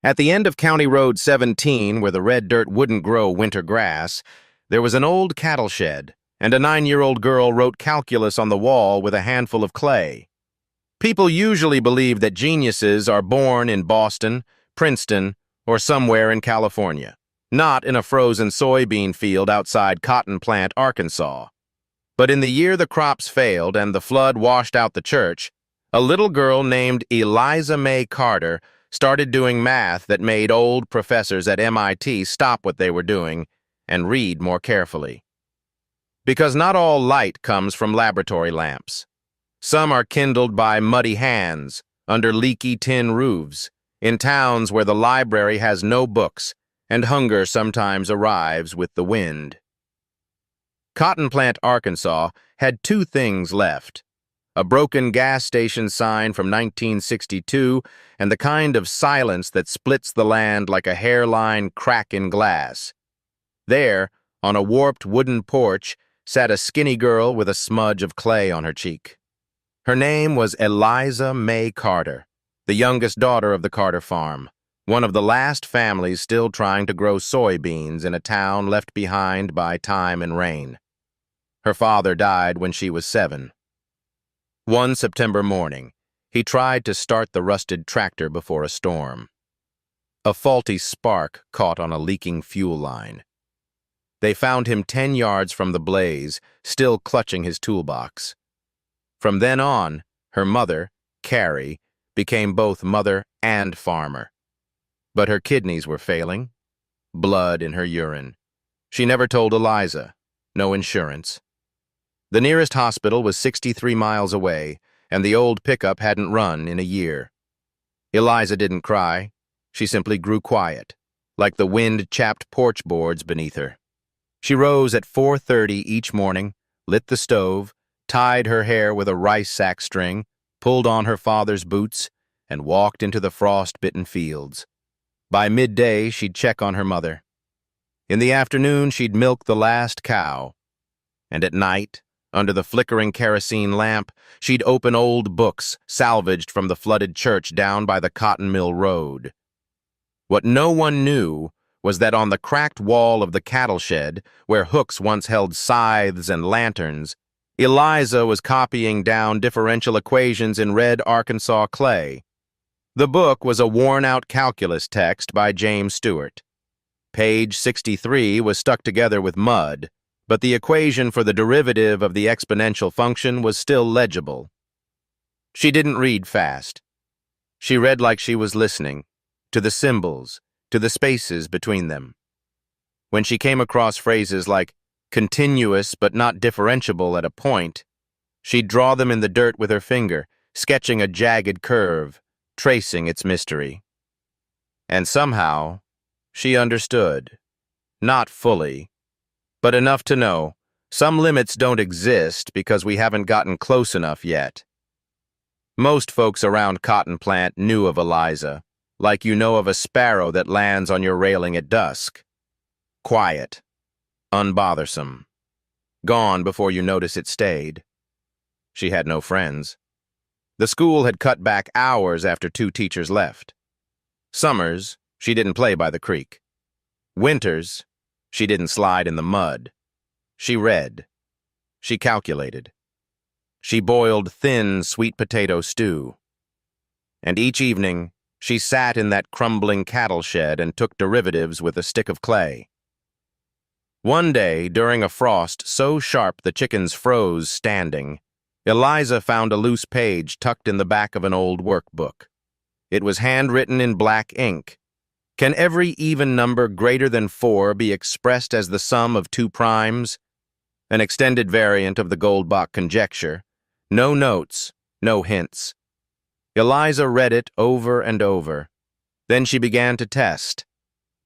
At the end of County Road 17, where the red dirt wouldn't grow winter grass, there was an old cattle shed, and a 9-year-old girl wrote calculus on the wall with a handful of clay. People usually believe that geniuses are born in Boston, Princeton, or somewhere in California, not in a frozen soybean field outside Cotton Plant, Arkansas. But in the year the crops failed and the flood washed out the church, a little girl named Eliza May Carter started doing math that made old professors at MIT stop what they were doing and read more carefully. Because not all light comes from laboratory lamps. Some are kindled by muddy hands, under leaky tin roofs, in towns where the library has no books, and hunger sometimes arrives with the wind. Cotton Plant, Arkansas, had two things left: a broken gas station sign from 1962 and the kind of silence that splits the land like a hairline crack in glass. There, on a warped wooden porch, sat a skinny girl with a smudge of clay on her cheek. Her name was Eliza May Carter, the youngest daughter of the Carter farm, one of the last families still trying to grow soybeans in a town left behind by time and rain. Her father died when she was 7. One September morning, he tried to start the rusted tractor before a storm. A faulty spark caught on a leaking fuel line. They found him 10 yards from the blaze, still clutching his toolbox. From then on, her mother, Carrie, became both mother and farmer. But her kidneys were failing. Blood in her urine. She never told Eliza. No insurance. The nearest hospital was 63 miles away, and the old pickup hadn't run in a year. Eliza didn't cry. She simply grew quiet, like the wind-chapped porch boards beneath her. She rose at 4:30 each morning, lit the stove, tied her hair with a rice sack string, pulled on her father's boots, and walked into the frost-bitten fields. By midday, she'd check on her mother. In the afternoon, she'd milk the last cow. And at night, under the flickering kerosene lamp, she'd open old books salvaged from the flooded church down by the cotton mill road. What no one knew was that on the cracked wall of the cattle shed, where hooks once held scythes and lanterns, Eliza was copying down differential equations in red Arkansas clay. The book was a worn-out calculus text by James Stewart. Page 63 was stuck together with mud, but the equation for the derivative of the exponential function was still legible. She didn't read fast. She read like she was listening, to the symbols, to the spaces between them. When she came across phrases like continuous but not differentiable at a point, she'd draw them in the dirt with her finger, sketching a jagged curve, tracing its mystery. And somehow, she understood. Not fully, but enough to know some limits don't exist because we haven't gotten close enough yet. Most folks around Cotton Plant knew of Eliza, like you know of a sparrow that lands on your railing at dusk. Quiet, unbothersome, gone before you notice it stayed. She had no friends. The school had cut back hours after 2 teachers left. Summers, she didn't play by the creek. Winters, she didn't slide in the mud. She read. She calculated. She boiled thin sweet potato stew. And each evening, she sat in that crumbling cattle shed and took derivatives with a stick of clay. One day, during a frost so sharp the chickens froze standing, Eliza found a loose page tucked in the back of an old workbook. It was handwritten in black ink. Can every even number greater than 4 be expressed as the sum of 2 primes? An extended variant of the Goldbach conjecture. No notes, no hints. Eliza read it over and over. Then she began to test.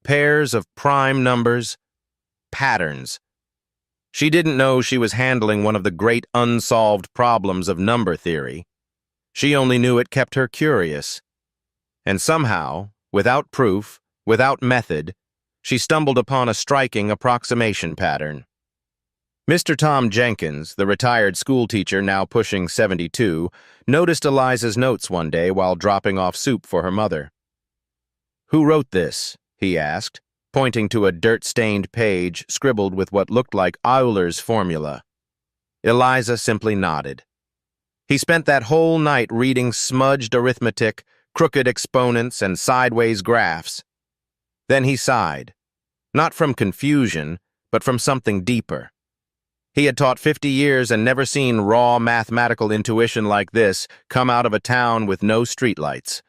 Pairs of prime numbers, patterns. She didn't know she was handling one of the great unsolved problems of number theory. She only knew it kept her curious. And somehow, without proof, without method, she stumbled upon a striking approximation pattern. Mr. Tom Jenkins, the retired schoolteacher now pushing 72, noticed Eliza's notes one day while dropping off soup for her mother. "Who wrote this?" he asked, pointing to a dirt-stained page scribbled with what looked like Euler's formula. Eliza simply nodded. He spent that whole night reading smudged arithmetic, crooked exponents, and sideways graphs. Then he sighed, not from confusion, but from something deeper. He had taught 50 years and never seen raw mathematical intuition like this come out of a town with no streetlights.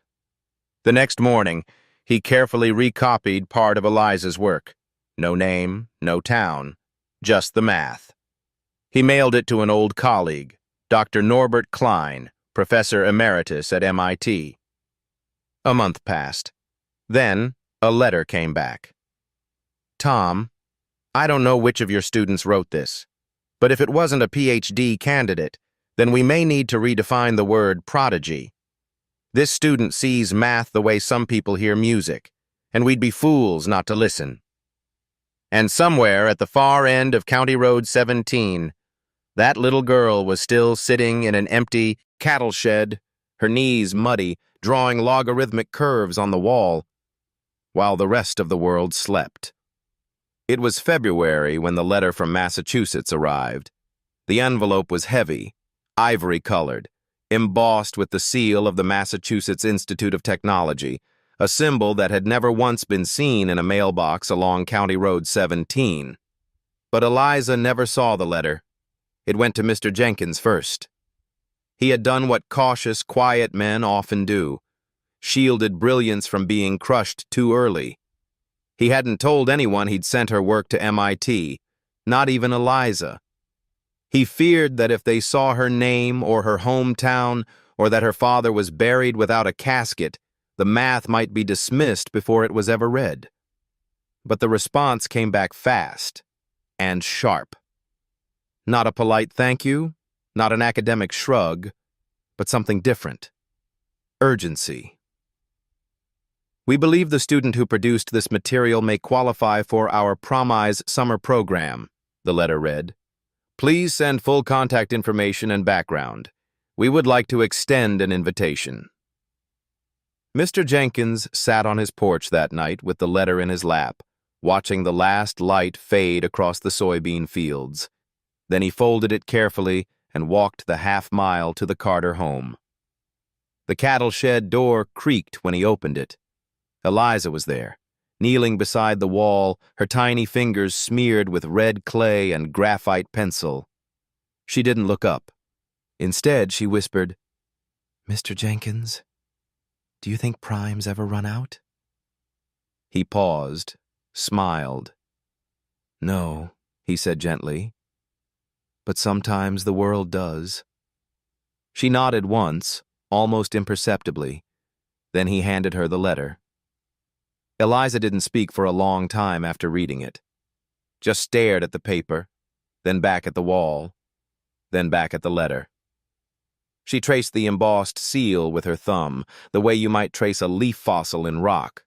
The next morning, he carefully recopied part of Eliza's work. No name, no town, just the math. He mailed it to an old colleague, Dr. Norbert Klein, professor emeritus at MIT. A month passed. Then, a letter came back. "Tom, I don't know which of your students wrote this, but if it wasn't a PhD candidate, then we may need to redefine the word prodigy. This student sees math the way some people hear music, and we'd be fools not to listen." And somewhere at the far end of County Road 17, that little girl was still sitting in an empty cattle shed, her knees muddy, drawing logarithmic curves on the wall, while the rest of the world slept. It was February when the letter from Massachusetts arrived. The envelope was heavy, ivory-colored, embossed with the seal of the Massachusetts Institute of Technology, a symbol that had never once been seen in a mailbox along County Road 17. But Eliza never saw the letter. It went to Mr. Jenkins first. He had done what cautious, quiet men often do, shielded brilliance from being crushed too early. He hadn't told anyone he'd sent her work to MIT, not even Eliza. He feared that if they saw her name or her hometown, or that her father was buried without a casket, the math might be dismissed before it was ever read. But the response came back fast and sharp. Not a polite thank you, not an academic shrug, but something different. Urgency. "We believe the student who produced this material may qualify for our Promise summer program," the letter read. "Please send full contact information and background. We would like to extend an invitation." Mr. Jenkins sat on his porch that night with the letter in his lap, watching the last light fade across the soybean fields. Then he folded it carefully and walked the half-mile to the Carter home. The cattle shed door creaked when he opened it. Eliza was there, kneeling beside the wall, her tiny fingers smeared with red clay and graphite pencil. She didn't look up. Instead, she whispered, "Mr. Jenkins, do you think primes ever run out?" He paused, smiled. "No," he said gently, "but sometimes the world does." She nodded once, almost imperceptibly. Then he handed her the letter. Eliza didn't speak for a long time after reading it. Just stared at the paper, then back at the wall, then back at the letter. She traced the embossed seal with her thumb, the way you might trace a leaf fossil in rock.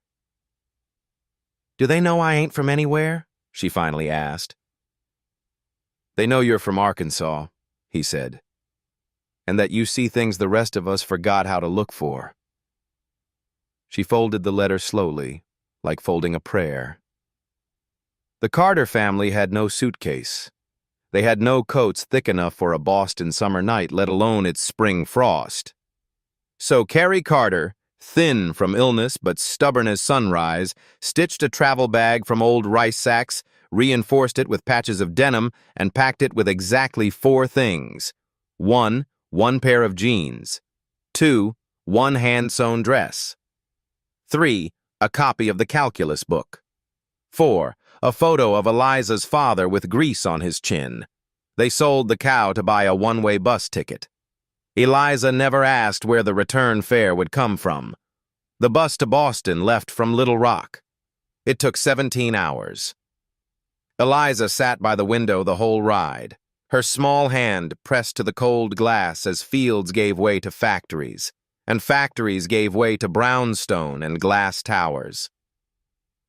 "Do they know I ain't from anywhere?" she finally asked. "They know you're from Arkansas," he said, "and that you see things the rest of us forgot how to look for." She folded the letter slowly, like folding a prayer. The Carter family had no suitcase. They had no coats thick enough for a Boston summer night, let alone its spring frost. So Carrie Carter, thin from illness but stubborn as sunrise, stitched a travel bag from old rice sacks, reinforced it with patches of denim, and packed it with exactly 4 things. 1, one pair of jeans. 2, one hand-sewn dress. 3, a copy of the calculus book. 4, a photo of Eliza's father with grease on his chin. They sold the cow to buy a one-way bus ticket. Eliza never asked where the return fare would come from. The bus to Boston left from Little Rock. It took 17 hours. Eliza sat by the window the whole ride, her small hand pressed to the cold glass as fields gave way to factories, and factories gave way to brownstone and glass towers.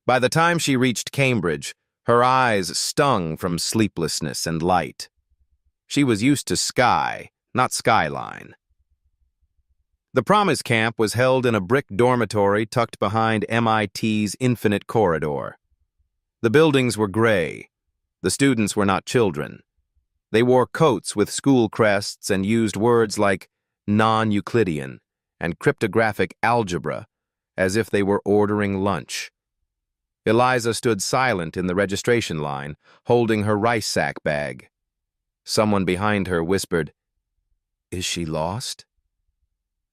By the time she reached Cambridge, her eyes stung from sleeplessness and light. She was used to sky, not skyline. The promise camp was held in a brick dormitory tucked behind MIT's Infinite Corridor. The buildings were gray. The students were not children. They wore coats with school crests and used words like non-Euclidean and cryptographic algebra as if they were ordering lunch. Eliza stood silent in the registration line, holding her rice sack bag. Someone behind her whispered, "Is she lost?"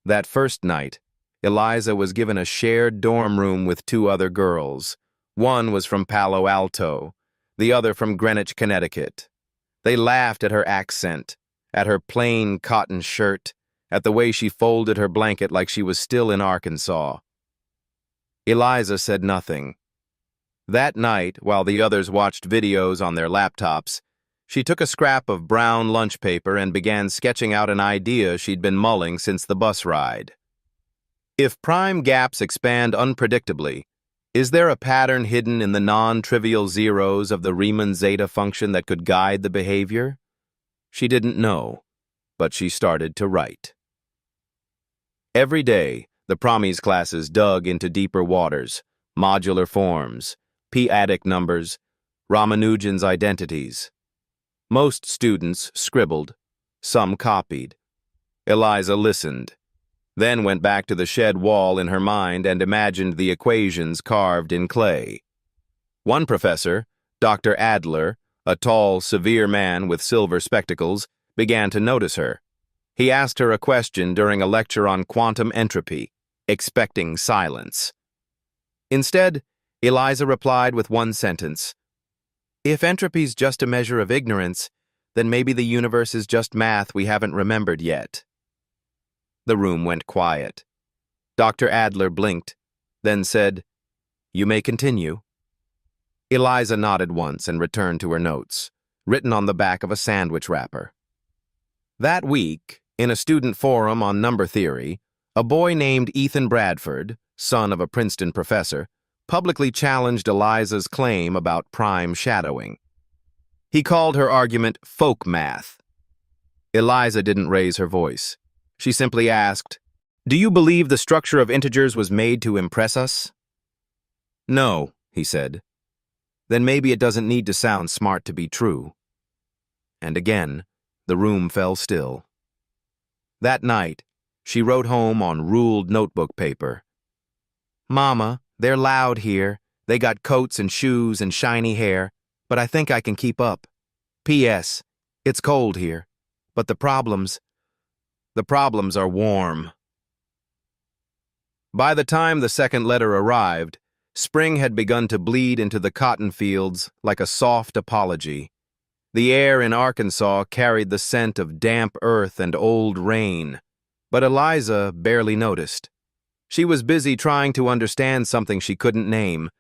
That first night, Eliza was given a shared dorm room with two other girls. One was from Palo Alto, the other from Greenwich, Connecticut. They laughed at her accent, at her plain cotton shirt, at the way she folded her blanket like she was still in Arkansas. Eliza said nothing. That night, while the others watched videos on their laptops, she took a scrap of brown lunch paper and began sketching out an idea she'd been mulling since the bus ride. If prime gaps expand unpredictably, is there a pattern hidden in the non-trivial zeros of the Riemann zeta function that could guide the behavior? She didn't know, but she started to write. Every day, the Promise classes dug into deeper waters, modular forms, p-adic numbers, Ramanujan's identities. Most students scribbled, some copied. Eliza listened, then went back to the shed wall in her mind and imagined the equations carved in clay. One professor, Dr. Adler, a tall, severe man with silver spectacles, began to notice her. He asked her a question during a lecture on quantum entropy, expecting silence. Instead, Eliza replied with one sentence. If entropy's just a measure of ignorance, then maybe the universe is just math we haven't remembered yet. The room went quiet. Dr. Adler blinked, then said, "You may continue." Eliza nodded once and returned to her notes, written on the back of a sandwich wrapper. That week, in a student forum on number theory, a boy named Ethan Bradford, son of a Princeton professor, publicly challenged Eliza's claim about prime shadowing. He called her argument folk math. Eliza didn't raise her voice. She simply asked, "Do you believe the structure of integers was made to impress us?" "No," he said. "Then maybe it doesn't need to sound smart to be true." And again, the room fell still. That night, she wrote home on ruled notebook paper. "Mama, they're loud here. They got coats and shoes and shiny hair, but I think I can keep up. P.S. It's cold here, but the problems are warm." By the time the second letter arrived, spring had begun to bleed into the cotton fields like a soft apology. The air in Arkansas carried the scent of damp earth and old rain, but Eliza barely noticed. She was busy trying to understand something she couldn't name,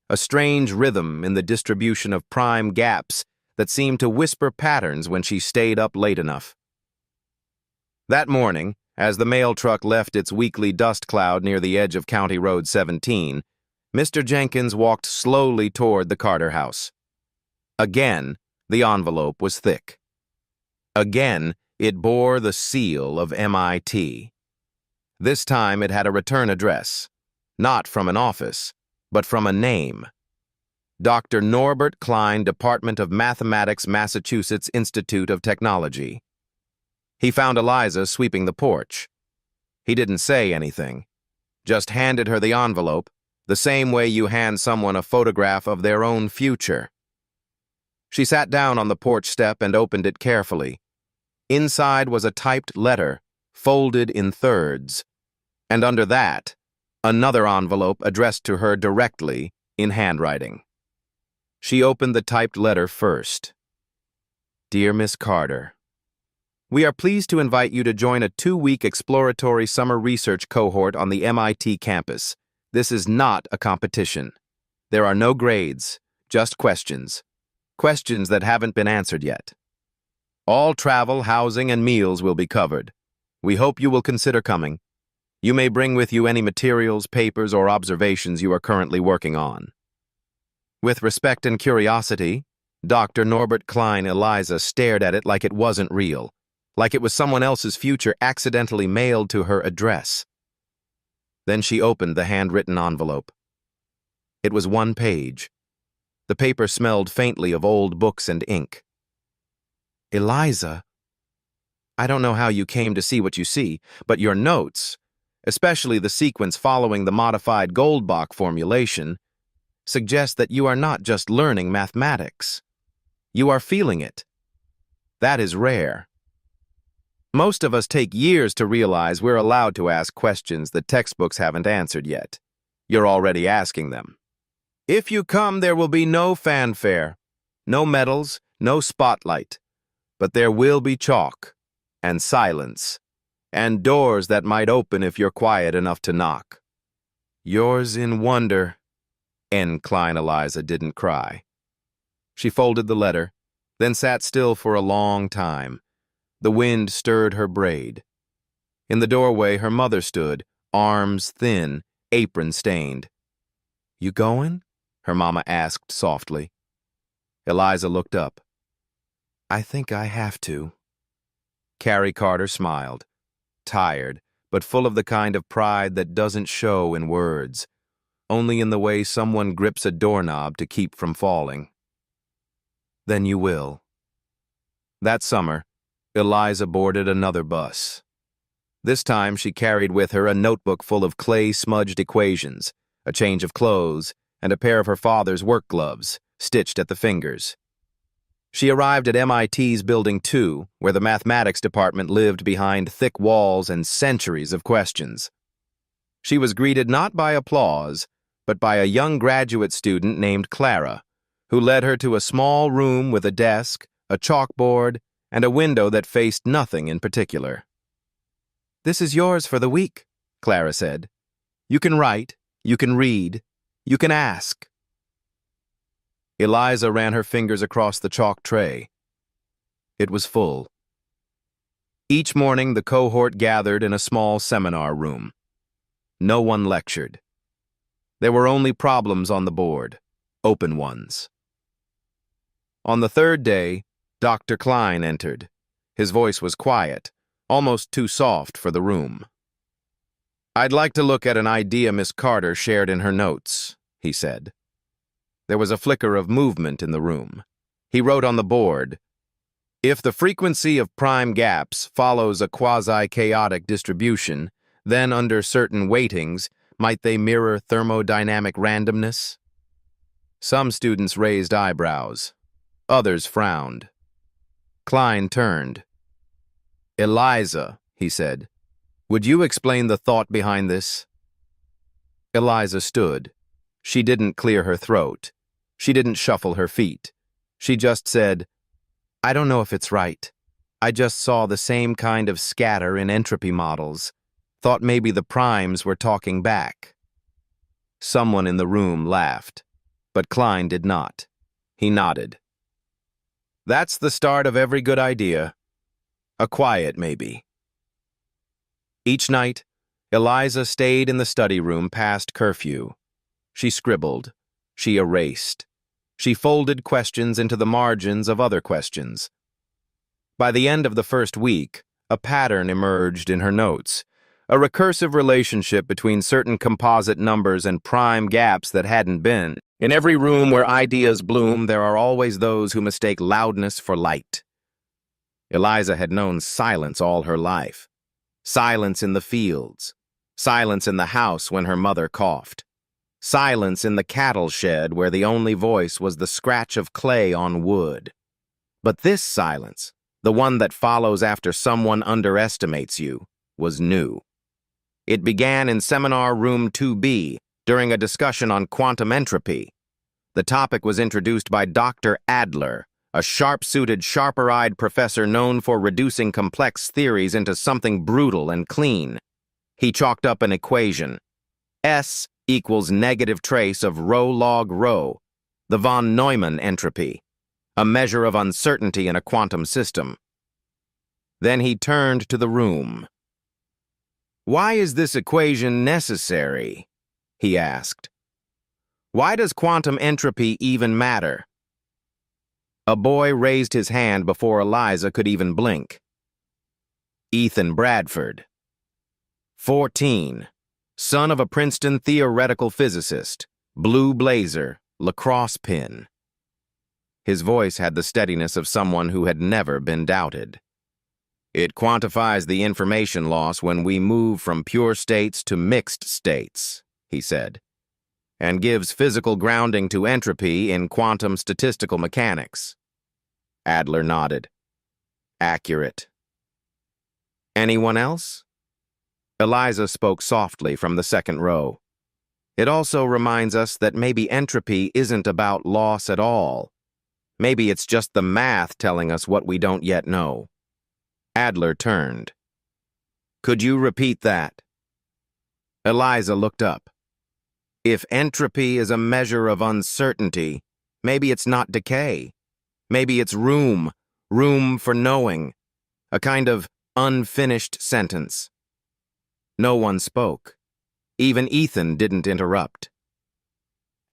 a strange rhythm in the distribution of prime gaps that seemed to whisper patterns when she stayed up late enough. That morning, as the mail truck left its weekly dust cloud near the edge of County Road 17, Mr. Jenkins walked slowly toward the Carter house. Again, the envelope was thick. Again, it bore the seal of MIT. This time it had a return address, not from an office, but from a name. Dr. Norbert Klein, Department of Mathematics, Massachusetts Institute of Technology. He found Eliza sweeping the porch. He didn't say anything, just handed her the envelope, the same way you hand someone a photograph of their own future. She sat down on the porch step and opened it carefully. Inside was a typed letter, folded in thirds, and under that, another envelope addressed to her directly in handwriting. She opened the typed letter first. Dear Miss Carter, we are pleased to invite you to join a 2-week exploratory summer research cohort on the MIT campus. This is not a competition. There are no grades, just questions. Questions that haven't been answered yet. All travel, housing, and meals will be covered. We hope you will consider coming. You may bring with you any materials, papers, or observations you are currently working on. With respect and curiosity, Dr. Norbert Klein. Eliza stared at it like it wasn't real. like it was someone else's future accidentally mailed to her address. Then she opened the handwritten envelope. It was one page. The paper smelled faintly of old books and ink. Eliza, I don't know how you came to see what you see, but your notes, especially the sequence following the modified Goldbach formulation, suggest that you are not just learning mathematics. You are feeling it. That is rare. Most of us take years to realize we're allowed to ask questions that textbooks haven't answered yet. You're already asking them. If you come, there will be no fanfare, no medals, no spotlight, but there will be chalk and silence and doors that might open if you're quiet enough to knock. Yours in wonder. N. Klein Eliza didn't cry. She folded the letter, then sat still for a long time. The wind stirred her braid. In the doorway, her mother stood, arms thin, apron stained. You going? Her mama asked softly. Eliza looked up. I think I have to. Carrie Carter smiled, tired, but full of the kind of pride that doesn't show in words, only in the way someone grips a doorknob to keep from falling. Then you will. That summer, Eliza boarded another bus. This time she carried with her a notebook full of clay-smudged equations, a change of clothes, and a pair of her father's work gloves, stitched at the fingers. She arrived at MIT's Building 2, where the mathematics department lived behind thick walls and centuries of questions. She was greeted not by applause, but by a young graduate student named Clara, who led her to a small room with a desk, a chalkboard, and a window that faced nothing in particular. This is yours for the week, Clara said. You can write, you can read, you can ask. Eliza ran her fingers across the chalk tray. It was full. Each morning, the cohort gathered in a small seminar room. No one lectured. There were only problems on the board, open ones. On the third day, Dr. Klein entered. His voice was quiet, almost too soft for the room. I'd like to look at an idea Miss Carter shared in her notes, he said. There was a flicker of movement in the room. He wrote on the board, if the frequency of prime gaps follows a quasi-chaotic distribution, then under certain weightings, might they mirror thermodynamic randomness? Some students raised eyebrows. Others frowned. Klein turned. Eliza, he said, would you explain the thought behind this? Eliza stood. She didn't clear her throat. She didn't shuffle her feet. She just said, I don't know if it's right. I just saw the same kind of scatter in entropy models. Thought maybe the primes were talking back. Someone in the room laughed, but Klein did not. He nodded. That's the start of every good idea. A quiet, maybe. Each night, Eliza stayed in the study room past curfew. She scribbled. She erased. She folded questions into the margins of other questions. By the end of the first week, a pattern emerged in her notes, a recursive relationship between certain composite numbers and prime gaps that hadn't been. In every room where ideas bloom, there are always those who mistake loudness for light. Eliza had known silence all her life. Silence in the fields. Silence in the house when her mother coughed. Silence in the cattle shed where the only voice was the scratch of clay on wood. But this silence, the one that follows after someone underestimates you, was new. It began in Seminar Room 2B during a discussion on quantum entropy. The topic was introduced by Dr. Adler, a sharp-suited, sharper-eyed professor known for reducing complex theories into something brutal and clean. He chalked up an equation. S equals negative trace of rho log rho, the von Neumann entropy, a measure of uncertainty in a quantum system. Then he turned to the room. Why is this equation necessary? He asked. Why does quantum entropy even matter? A boy raised his hand before Eliza could even blink. Ethan Bradford. 14. Son of a Princeton theoretical physicist. Blue blazer, lacrosse pin. His voice had the steadiness of someone who had never been doubted. It quantifies the information loss when we move from pure states to mixed states, he said, and gives physical grounding to entropy in quantum statistical mechanics. Adler nodded. Accurate. Anyone else? Eliza spoke softly from the second row. It also reminds us that maybe entropy isn't about loss at all. Maybe it's just the math telling us what we don't yet know. Adler turned. Could you repeat that? Eliza looked up. If entropy is a measure of uncertainty, maybe it's not decay. Maybe it's room for knowing, a kind of unfinished sentence. No one spoke. Even Ethan didn't interrupt.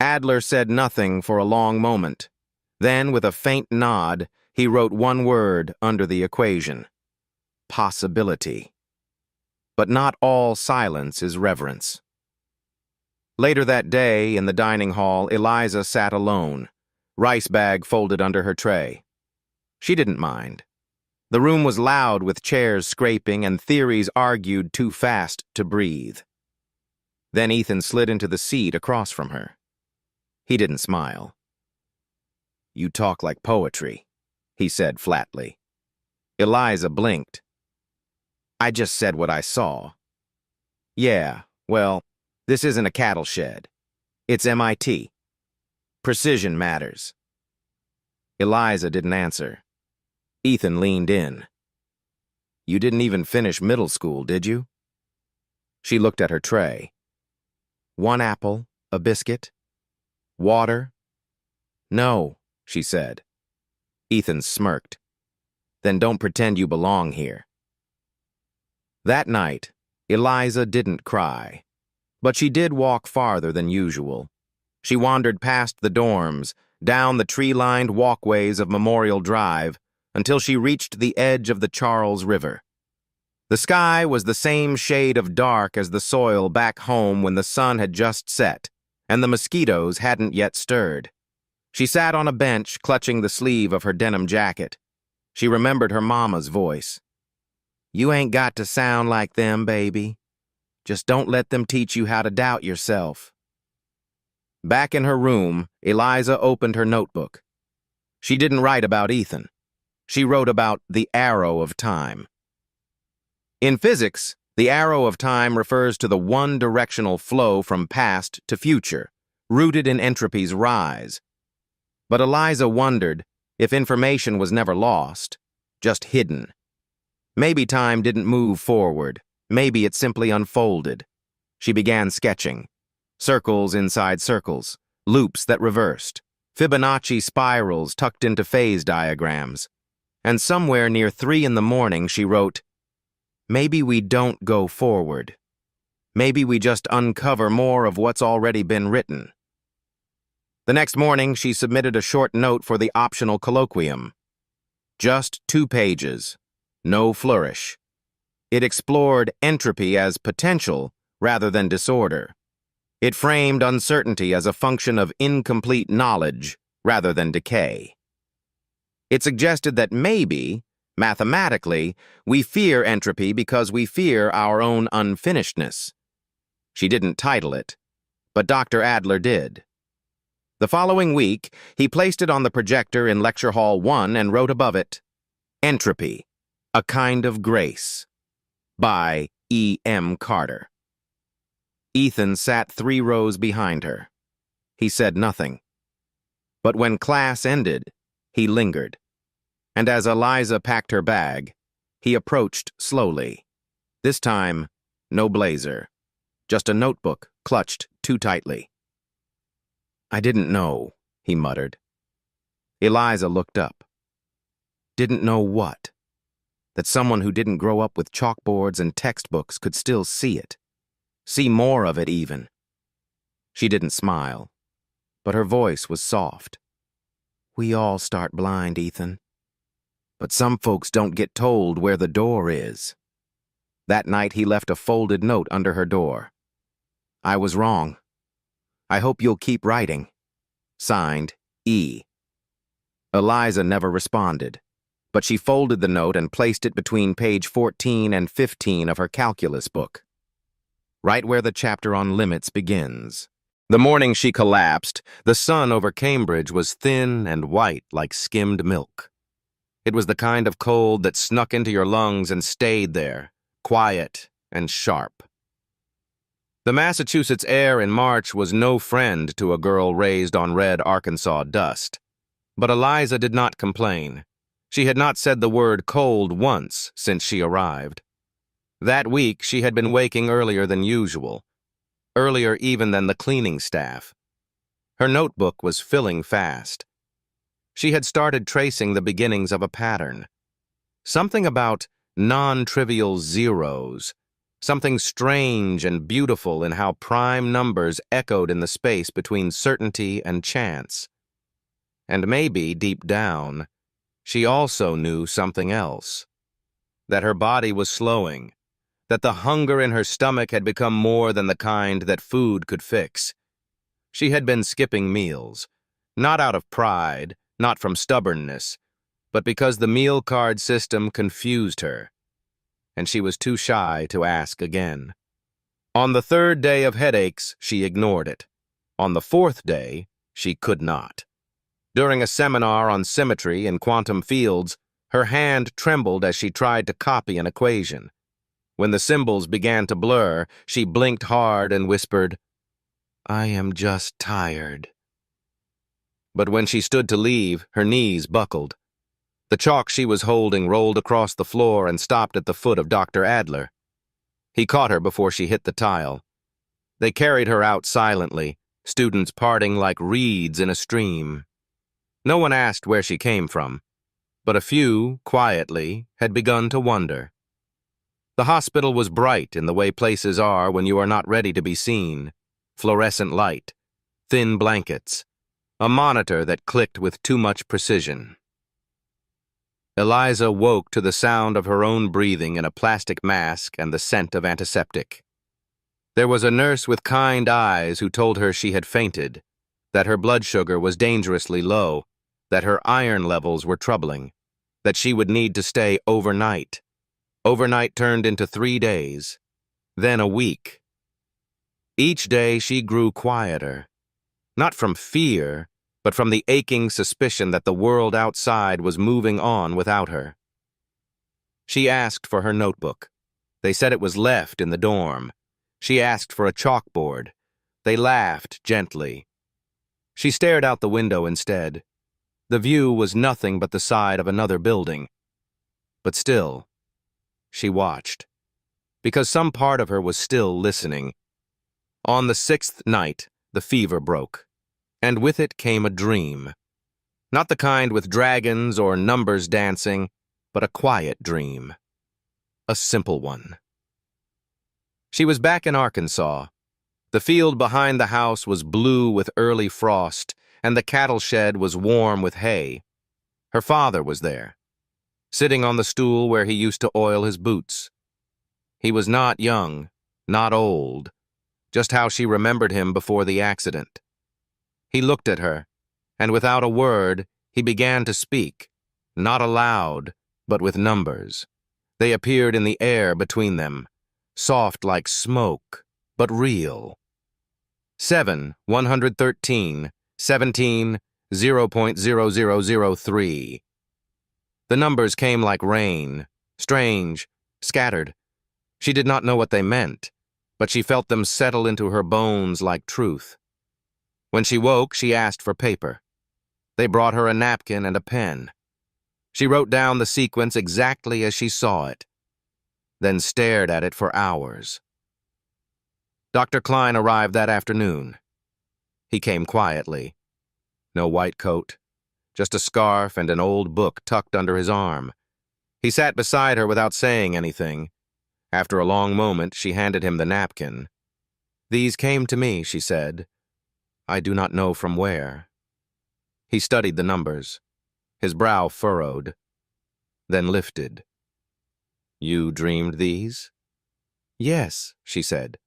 Adler said nothing for a long moment. Then, with a faint nod, he wrote one word under the equation. Possibility. But not all silence is reverence. Later that day, in the dining hall, Eliza sat alone, rice bag folded under her tray. She didn't mind. The room was loud with chairs scraping and theories argued too fast to breathe. Then Ethan slid into the seat across from her. He didn't smile. You talk like poetry, he said flatly. Eliza blinked. I just said what I saw. Yeah, well, this isn't a cattle shed. It's MIT. Precision matters. Eliza didn't answer. Ethan leaned in. You didn't even finish middle school, did you? She looked at her tray. One apple, a biscuit, water. No, she said. Ethan smirked. Then don't pretend you belong here. That night, Eliza didn't cry, but she did walk farther than usual. She wandered past the dorms, down the tree-lined walkways of Memorial Drive, until she reached the edge of the Charles River. The sky was the same shade of dark as the soil back home when the sun had just set, and the mosquitoes hadn't yet stirred. She sat on a bench, clutching the sleeve of her denim jacket. She remembered her mama's voice. You ain't got to sound like them, baby. Just don't let them teach you how to doubt yourself. Back in her room, Eliza opened her notebook. She didn't write about Ethan. She wrote about the arrow of time. In physics, the arrow of time refers to the one-directional flow from past to future, rooted in entropy's rise. But Eliza wondered if information was never lost, just hidden. Maybe time didn't move forward. Maybe it simply unfolded. She began sketching. Circles inside circles, loops that reversed, Fibonacci spirals tucked into phase diagrams. And somewhere near 3 in the morning, she wrote, Maybe we don't go forward. Maybe we just uncover more of what's already been written. The next morning, she submitted a short note for the optional colloquium. Just 2 pages. No flourish. It explored entropy as potential rather than disorder. It framed uncertainty as a function of incomplete knowledge rather than decay. It suggested that maybe, mathematically, we fear entropy because we fear our own unfinishedness. She didn't title it, but Dr. Adler did. The following week, he placed it on the projector in Lecture Hall 1 and wrote above it, Entropy, a Kind of Grace, by E. M. Carter. Ethan sat 3 rows behind her. He said nothing. But when class ended, he lingered. And as Eliza packed her bag, he approached slowly. This time, no blazer. Just a notebook clutched too tightly. I didn't know, he muttered. Eliza looked up. Didn't know what? That someone who didn't grow up with chalkboards and textbooks could still see it. See more of it, even. She didn't smile, but her voice was soft. We all start blind, Ethan. But some folks don't get told where the door is. That night he left a folded note under her door. "I was wrong. I hope you'll keep writing." Signed, E. Eliza never responded, but she folded the note and placed it between page 14 and 15 of her calculus book, right where the chapter on limits begins. The morning she collapsed, the sun over Cambridge was thin and white like skimmed milk. It was the kind of cold that snuck into your lungs and stayed there, quiet and sharp. The Massachusetts air in March was no friend to a girl raised on red Arkansas dust. But Eliza did not complain. She had not said the word cold once since she arrived. That week she had been waking earlier than usual, earlier even than the cleaning staff. Her notebook was filling fast. She had started tracing the beginnings of a pattern. Something about non-trivial zeros, something strange and beautiful in how prime numbers echoed in the space between certainty and chance. And maybe, deep down, she also knew something else. That her body was slowing, that the hunger in her stomach had become more than the kind that food could fix. She had been skipping meals, not out of pride, not from stubbornness, but because the meal card system confused her, and she was too shy to ask again. On the third day of headaches, she ignored it. On the fourth day, she could not. During a seminar on symmetry in quantum fields, her hand trembled as she tried to copy an equation. When the symbols began to blur, she blinked hard and whispered, "I am just tired." But when she stood to leave, her knees buckled. The chalk she was holding rolled across the floor and stopped at the foot of Dr. Adler. He caught her before she hit the tile. They carried her out silently, students parting like reeds in a stream. No one asked where she came from, but a few, quietly, had begun to wonder. The hospital was bright in the way places are when you are not ready to be seen. Fluorescent light, thin blankets, a monitor that clicked with too much precision. Eliza woke to the sound of her own breathing in a plastic mask and the scent of antiseptic. There was a nurse with kind eyes who told her she had fainted, that her blood sugar was dangerously low, that her iron levels were troubling, that she would need to stay overnight. Overnight turned into 3 days, then a week. Each day she grew quieter, not from fear, but from the aching suspicion that the world outside was moving on without her. She asked for her notebook. They said it was left in the dorm. She asked for a chalkboard. They laughed gently. She stared out the window instead. The view was nothing but the side of another building. But still, she watched, because some part of her was still listening. On the 6th night, the fever broke, and with it came a dream. Not the kind with dragons or numbers dancing, but a quiet dream. A simple one. She was back in Arkansas. The field behind the house was blue with early frost, and the cattle shed was warm with hay. Her father was there, sitting on the stool where he used to oil his boots. He was not young, not old, just how she remembered him before the accident. He looked at her, and without a word, he began to speak, not aloud, but with numbers. They appeared in the air between them, soft like smoke, but real. 7, 113, 17, 0.0003. The numbers came like rain, strange, scattered. She did not know what they meant, but she felt them settle into her bones like truth. When she woke, she asked for paper. They brought her a napkin and a pen. She wrote down the sequence exactly as she saw it, then stared at it for hours. Dr. Klein arrived that afternoon. He came quietly. No white coat, just a scarf and an old book tucked under his arm. He sat beside her without saying anything. After a long moment, she handed him the napkin. "These came to me," she said. "I do not know from where." He studied the numbers. His brow furrowed, then lifted. "You dreamed these?" Yes, she said.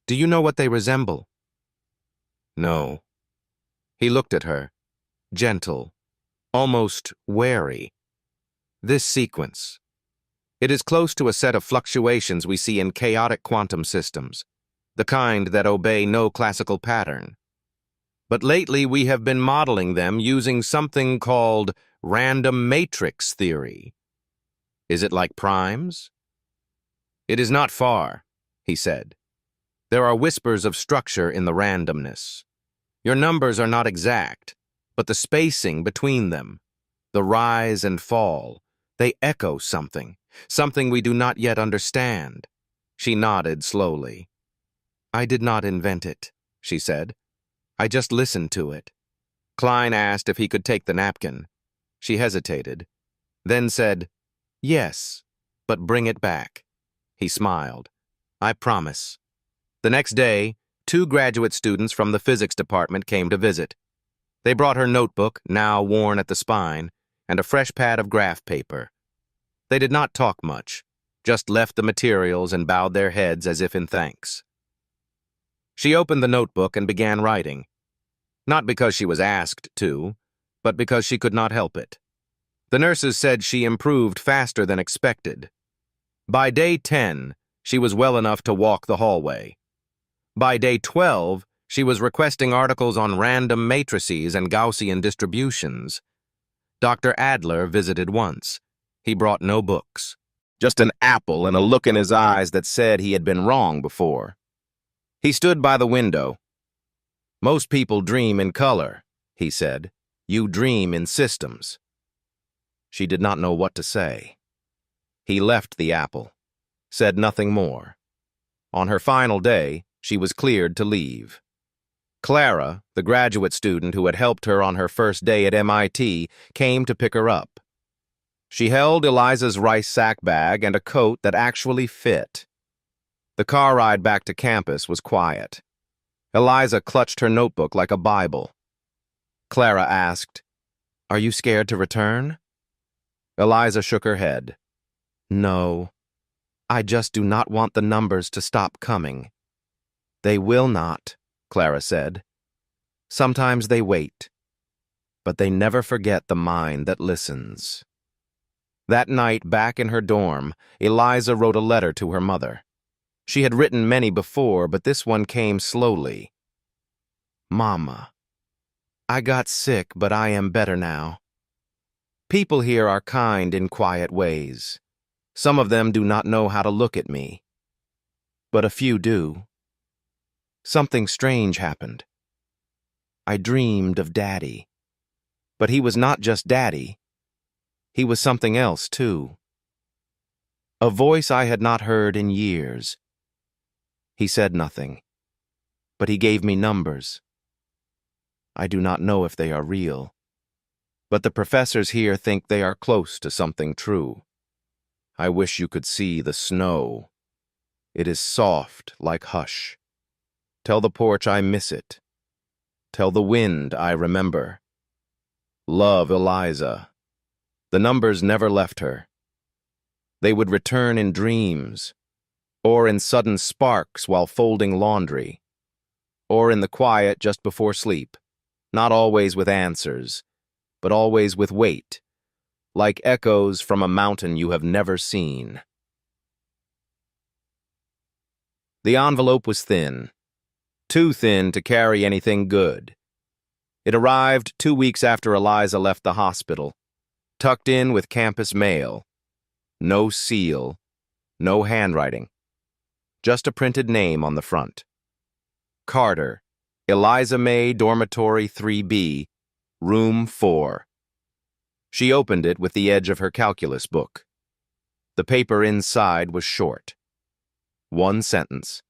Do you know what they resemble? No. He looked at her, gentle, almost wary. This sequence. It is close to a set of fluctuations we see in chaotic quantum systems, the kind that obey no classical pattern. But lately we have been modeling them using something called random matrix theory. Is it like primes? It is not far, he said. There are whispers of structure in the randomness. Your numbers are not exact, but the spacing between them, the rise and fall, they echo something we do not yet understand. She nodded slowly. I did not invent it, she said. I just listened to it. Klein asked if he could take the napkin. She hesitated, then said, Yes, but bring it back. He smiled. I promise. The next day, 2 graduate students from the physics department came to visit. They brought her notebook, now worn at the spine, and a fresh pad of graph paper. They did not talk much, just left the materials and bowed their heads as if in thanks. She opened the notebook and began writing, not because she was asked to, but because she could not help it. The nurses said she improved faster than expected. By day 10, she was well enough to walk the hallway. By day 12, she was requesting articles on random matrices and Gaussian distributions. Dr. Adler visited once. He brought no books, just an apple and a look in his eyes that said he had been wrong before. He stood by the window. Most people dream in color, he said. You dream in systems. She did not know what to say. He left the apple, said nothing more. On her final day, she was cleared to leave. Clara, the graduate student who had helped her on her first day at MIT, came to pick her up. She held Eliza's rice sack bag and a coat that actually fit. The car ride back to campus was quiet. Eliza clutched her notebook like a Bible. Clara asked, Are you scared to return? Eliza shook her head. No, I just do not want the numbers to stop coming. They will not, Clara said. Sometimes they wait, but they never forget the mind that listens. That night, back in her dorm, Eliza wrote a letter to her mother. She had written many before, but this one came slowly. Mama, I got sick, but I am better now. People here are kind in quiet ways. Some of them do not know how to look at me, but a few do. Something strange happened. I dreamed of Daddy, but he was not just Daddy. He was something else, too. A voice I had not heard in years. He said nothing, but he gave me numbers. I do not know if they are real, but the professors here think they are close to something true. I wish you could see the snow. It is soft like hush. Tell the porch I miss it. Tell the wind I remember. Love, Eliza. The numbers never left her. They would return in dreams, or in sudden sparks while folding laundry, or in the quiet just before sleep, not always with answers, but always with weight, like echoes from a mountain you have never seen. The envelope was thin, too thin to carry anything good. It arrived 2 weeks after Eliza left the hospital, tucked in with campus mail. No seal, no handwriting, just a printed name on the front. Carter, Eliza May, Dormitory 3B, Room 4. She opened it with the edge of her calculus book. The paper inside was short. One sentence.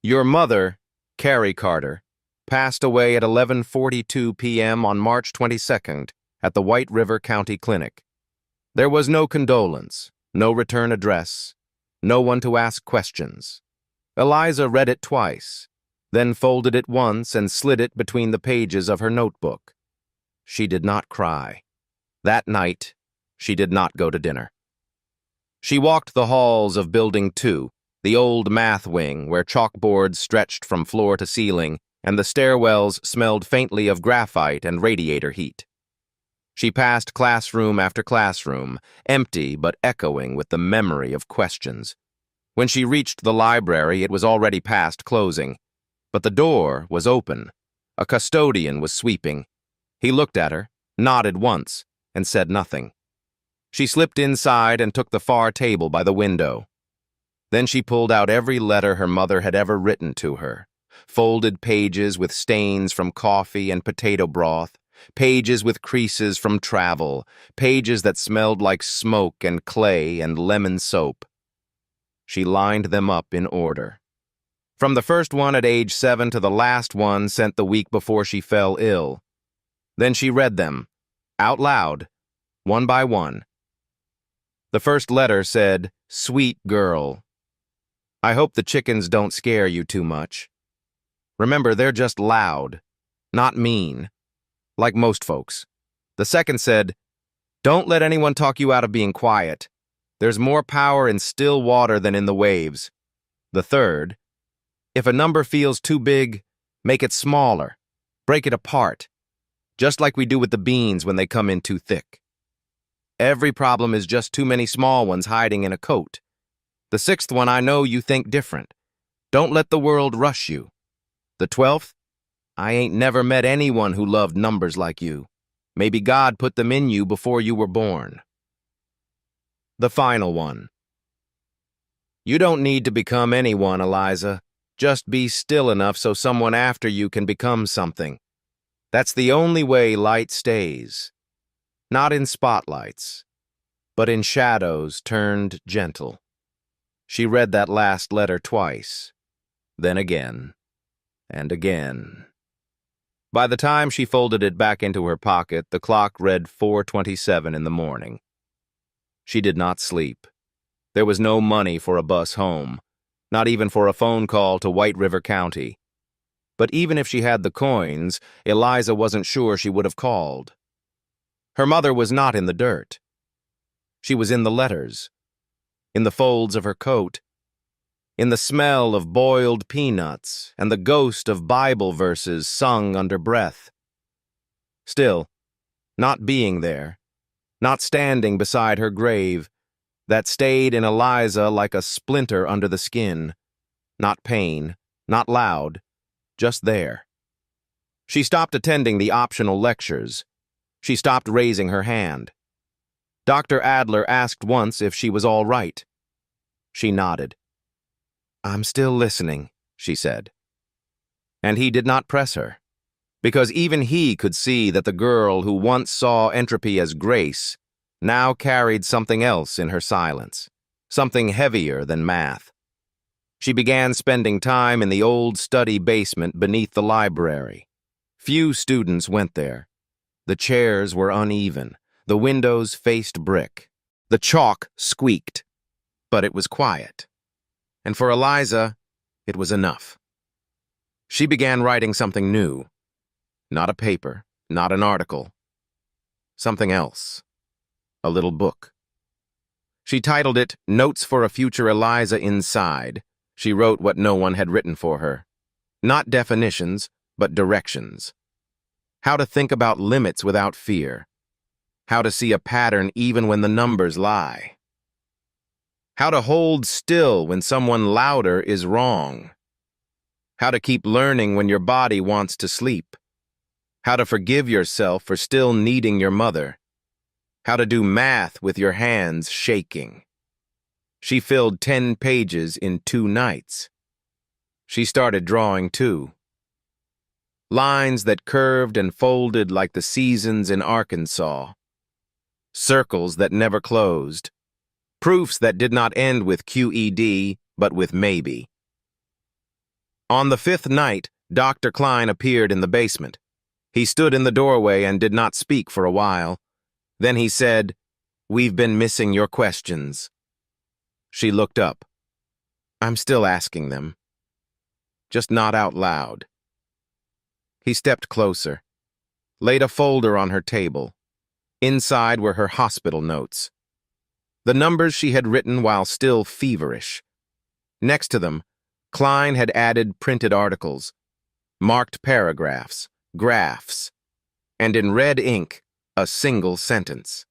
Your mother, Carrie Carter, passed away at 11:42 p.m. on March 22nd at the White River County Clinic. There was no condolence, no return address, no one to ask questions. Eliza read it twice, then folded it once and slid it between the pages of her notebook. She did not cry. That night, she did not go to dinner. She walked the halls of Building 2, The old math wing, where chalkboards stretched from floor to ceiling, and the stairwells smelled faintly of graphite and radiator heat. She passed classroom after classroom, empty but echoing with the memory of questions. When she reached the library, it was already past closing. But the door was open. A custodian was sweeping. He looked at her, nodded once, and said nothing. She slipped inside and took the far table by the window. Then she pulled out every letter her mother had ever written to her. Folded pages with stains from coffee and potato broth, pages with creases from travel, pages that smelled like smoke and clay and lemon soap. She lined them up in order. From the first one at age 7 to the last one sent the week before she fell ill. Then she read them, out loud, one by one. The first letter said, "Sweet girl. I hope the chickens don't scare you too much. Remember, they're just loud, not mean, like most folks." The second said, "Don't let anyone talk you out of being quiet. There's more power in still water than in the waves." The third, "If a number feels too big, make it smaller. Break it apart, just like we do with the beans when they come in too thick. Every problem is just too many small ones hiding in a coat. The sixth one, I know you think different. Don't let the world rush you. The 12th, I ain't never met anyone who loved numbers like you. Maybe God put them in you before you were born." The final one. "You don't need to become anyone, Eliza. Just be still enough so someone after you can become something. That's the only way light stays. Not in spotlights, but in shadows turned gentle." She read that last letter twice, then again, and again. By the time she folded it back into her pocket, the clock read 4:27 in the morning. She did not sleep. There was no money for a bus home, not even for a phone call to White River County. But even if she had the coins, Eliza wasn't sure she would have called. Her mother was not in the dirt. She was in the letters, in the folds of her coat, in the smell of boiled peanuts and the ghost of Bible verses sung under breath. Still, not being there, not standing beside her grave, that stayed in Eliza like a splinter under the skin. Not pain, not loud, just there. She stopped attending the optional lectures. She stopped raising her hand. Dr. Adler asked once if she was all right. She nodded. "I'm still listening," she said. And he did not press her, because even he could see that the girl who once saw entropy as grace now carried something else in her silence, something heavier than math. She began spending time in the old study basement beneath the library. Few students went there. The chairs were uneven. The windows faced brick. The chalk squeaked. But it was quiet. And for Eliza, it was enough. She began writing something new. Not a paper, not an article. Something else. A little book. She titled it Notes for a Future Eliza Inside. She wrote what no one had written for her. Not definitions, but directions. How to think about limits without fear. How to see a pattern even when the numbers lie. How to hold still when someone louder is wrong. How to keep learning when your body wants to sleep. How to forgive yourself for still needing your mother. How to do math with your hands shaking. She filled 10 pages in 2 nights. She started drawing too. Lines that curved and folded like the seasons in Arkansas. Circles that never closed. Proofs that did not end with QED, but with maybe. On the 5th night, Dr. Klein appeared in the basement. He stood in the doorway and did not speak for a while. Then he said, "We've been missing your questions." She looked up. "I'm still asking them. Just not out loud." He stepped closer, laid a folder on her table. Inside were her hospital notes. The numbers she had written while still feverish. Next to them, Klein had added printed articles, marked paragraphs, graphs, and in red ink, a single sentence.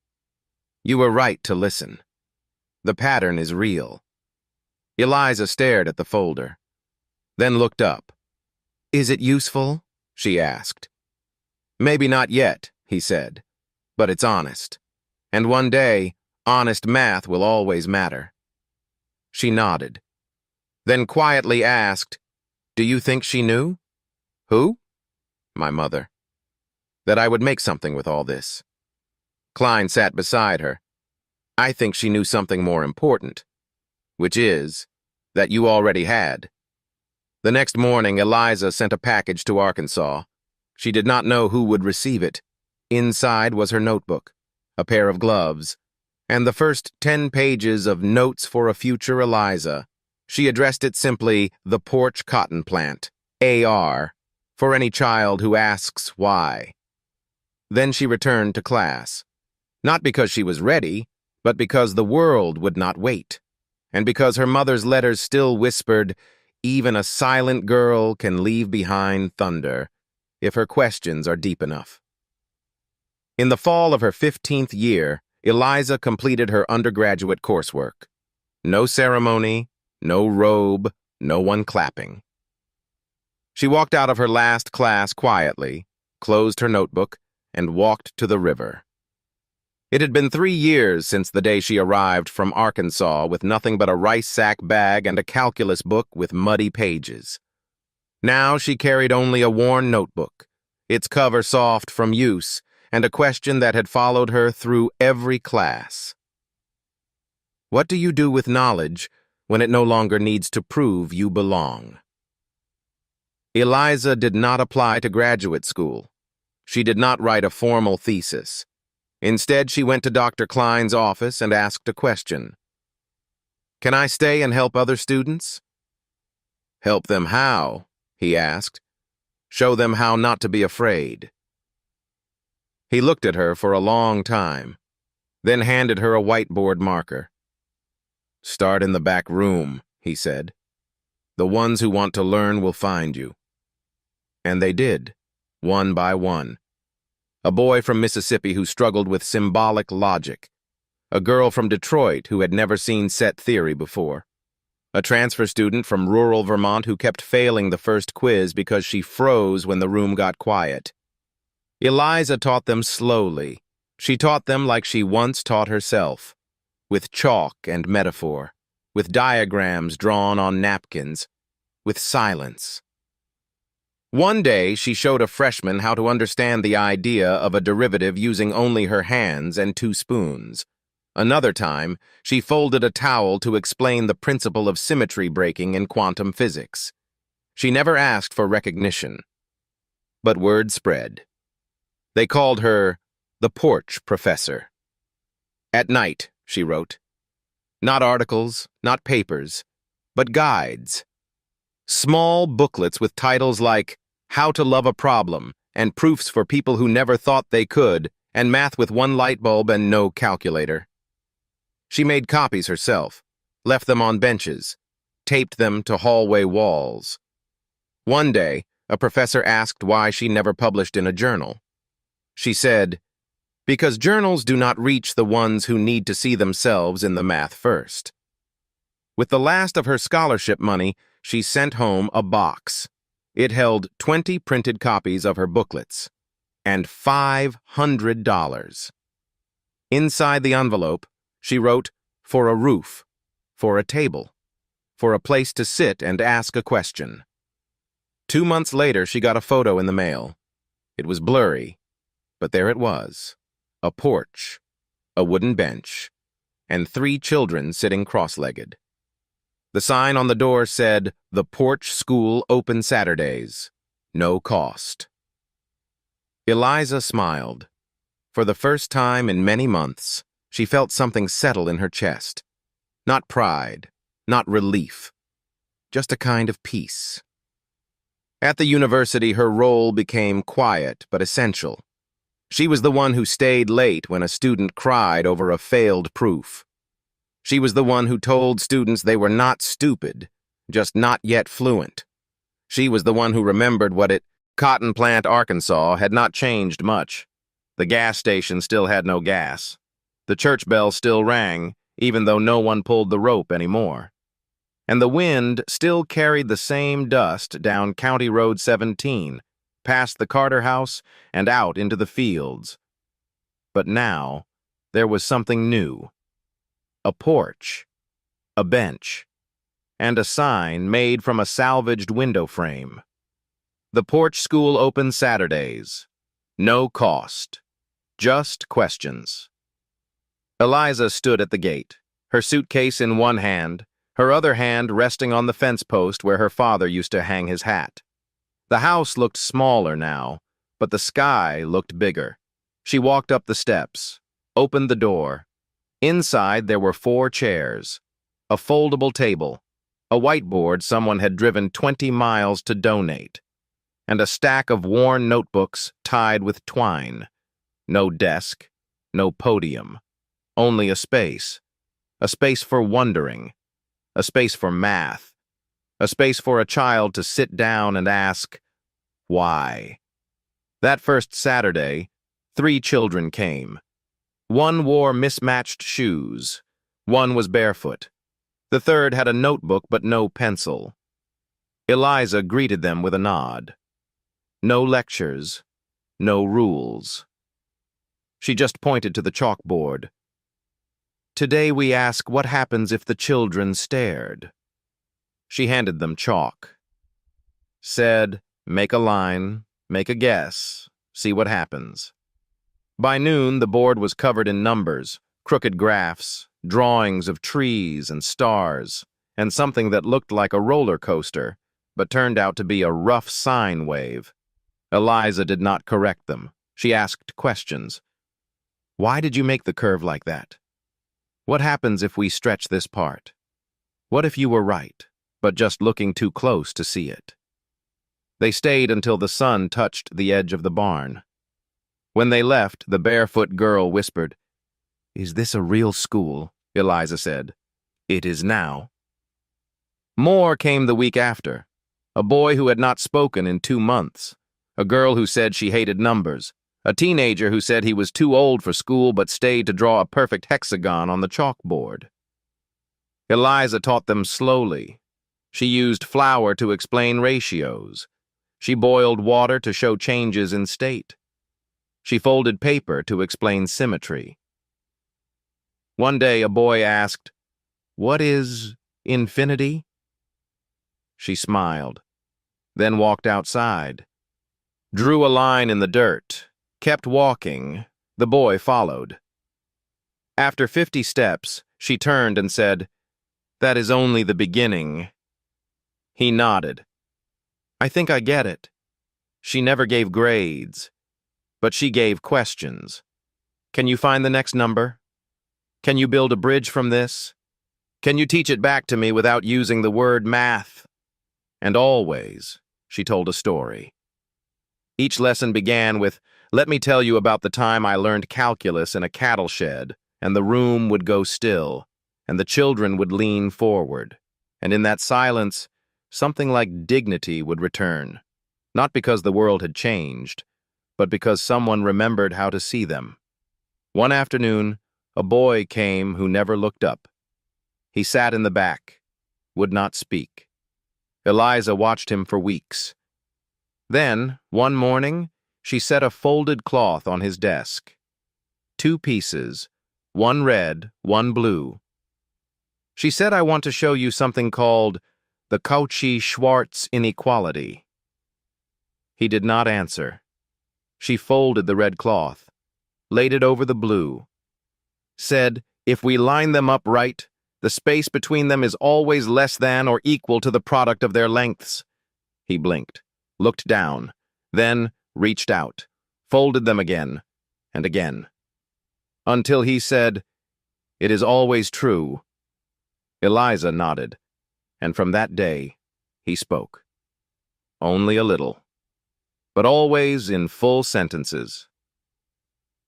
You were right to listen. The pattern is real. Eliza stared at the folder, then looked up. Is it useful? She asked. Maybe not yet, he said, but it's honest. And one day, honest math will always matter. She nodded, then quietly asked, Do you think she knew? Who? My mother. That I would make something with all this. Klein sat beside her. I think she knew something more important, which is that you already had. The next morning, Eliza sent a package to Arkansas. She did not know who would receive it. Inside was her notebook, a pair of gloves, and the first 10 pages of Notes for a Future Eliza. She addressed it simply The Porch Cotton Plant, AR, for any child who asks why. Then she returned to class, not because she was ready, but because the world would not wait, and because her mother's letters still whispered, even a silent girl can leave behind thunder if her questions are deep enough. In the fall of her 15th year, Eliza completed her undergraduate coursework. No ceremony, no robe, no one clapping. She walked out of her last class quietly, closed her notebook, and walked to the river. It had been 3 years since the day she arrived from Arkansas with nothing but a rice sack bag and a calculus book with muddy pages. Now she carried only a worn notebook, its cover soft from use, and a question that had followed her through every class. What do you do with knowledge when it no longer needs to prove you belong? Eliza did not apply to graduate school. She did not write a formal thesis. Instead, she went to Dr. Klein's office and asked a question. Can I stay and help other students? Help them how? He asked. Show them how not to be afraid. He looked at her for a long time, then handed her a whiteboard marker. Start in the back room, he said. The ones who want to learn will find you. And they did, one by one. A boy from Mississippi who struggled with symbolic logic. A girl from Detroit who had never seen set theory before. A transfer student from rural Vermont who kept failing the first quiz because she froze when the room got quiet. Eliza taught them slowly. She taught them like she once taught herself, with chalk and metaphor, with diagrams drawn on napkins, with silence. One day, she showed a freshman how to understand the idea of a derivative using only her hands and 2 spoons. Another time, she folded a towel to explain the principle of symmetry breaking in quantum physics. She never asked for recognition. But word spread. They called her the Porch Professor. At night, she wrote. Not articles, not papers, but guides. Small booklets with titles like How to Love a Problem and proofs for people who never thought they could, and math with 1 light bulb and no calculator. She made copies herself, left them on benches, taped them to hallway walls. One day, a professor asked why she never published in a journal. She said, because journals do not reach the ones who need to see themselves in the math first. With the last of her scholarship money, she sent home a box. It held 20 printed copies of her booklets and $500. Inside the envelope, she wrote, for a roof, for a table, for a place to sit and ask a question. 2 months later, she got a photo in the mail. It was blurry, but there it was, a porch, a wooden bench, and 3 children sitting cross-legged. The sign on the door said, The Porch School Open Saturdays, no cost. Eliza smiled. For the first time in many months, she felt something settle in her chest. Not pride, not relief, just a kind of peace. At the university, her role became quiet but essential. She was the one who stayed late when a student cried over a failed proof. She was the one who told students they were not stupid, just not yet fluent. She was the one who remembered what it, Cotton Plant, Arkansas, had not changed much. The gas station still had no gas. The church bell still rang, even though no one pulled the rope anymore. And the wind still carried the same dust down County Road 17, past the Carter house and out into the fields. But now, there was something new. A porch, a bench, and a sign made from a salvaged window frame. The porch school open Saturdays. No cost. Just questions. Eliza stood at the gate, her suitcase in one hand, her other hand resting on the fence post where her father used to hang his hat. The house looked smaller now, but the sky looked bigger. She walked up the steps, opened the door. Inside there were 4 chairs, a foldable table, a whiteboard someone had driven 20 miles to donate, and a stack of worn notebooks tied with twine. No desk, no podium, only a space for wondering, a space for math, a space for a child to sit down and ask, why? That first Saturday, 3 children came. One wore mismatched shoes. One was barefoot. The third had a notebook but no pencil. Eliza greeted them with a nod. No lectures, no rules. She just pointed to the chalkboard. Today we ask what happens if the children stared. She handed them chalk. Said, make a line, make a guess, see what happens. By noon, the board was covered in numbers, crooked graphs, drawings of trees and stars, and something that looked like a roller coaster, but turned out to be a rough sine wave. Eliza did not correct them. She asked questions. Why did you make the curve like that? What happens if we stretch this part? What if you were right, but just looking too close to see it? They stayed until the sun touched the edge of the barn. When they left, the barefoot girl whispered, Is this a real school? Eliza said. It is now. More came the week after. A boy who had not spoken in 2 months. A girl who said she hated numbers. A teenager who said he was too old for school but stayed to draw a perfect hexagon on the chalkboard. Eliza taught them slowly. She used flour to explain ratios. She boiled water to show changes in state. She folded paper to explain symmetry. One day a boy asked, What is infinity? She smiled, then walked outside, drew a line in the dirt, kept walking. The boy followed. After 50 steps, she turned and said, That is only the beginning. He nodded. I think I get it. She never gave grades, but she gave questions. Can you find the next number? Can you build a bridge from this? Can you teach it back to me without using the word math? And always, she told a story. Each lesson began with, Let me tell you about the time I learned calculus in a cattle shed, and the room would go still, and the children would lean forward, and in that silence, something like dignity would return, not because the world had changed, but because someone remembered how to see them. One afternoon, a boy came who never looked up. He sat in the back, would not speak. Eliza watched him for weeks. Then, one morning, she set a folded cloth on his desk. 2 pieces, one red, one blue. She said, I want to show you something called the Cauchy-Schwarz inequality. He did not answer. She folded the red cloth, laid it over the blue, said, if we line them up right, the space between them is always less than or equal to the product of their lengths. He blinked, looked down, then reached out, folded them again and again, until he said, It is always true. Eliza nodded, and from that day, he spoke. Only a little, but always in full sentences.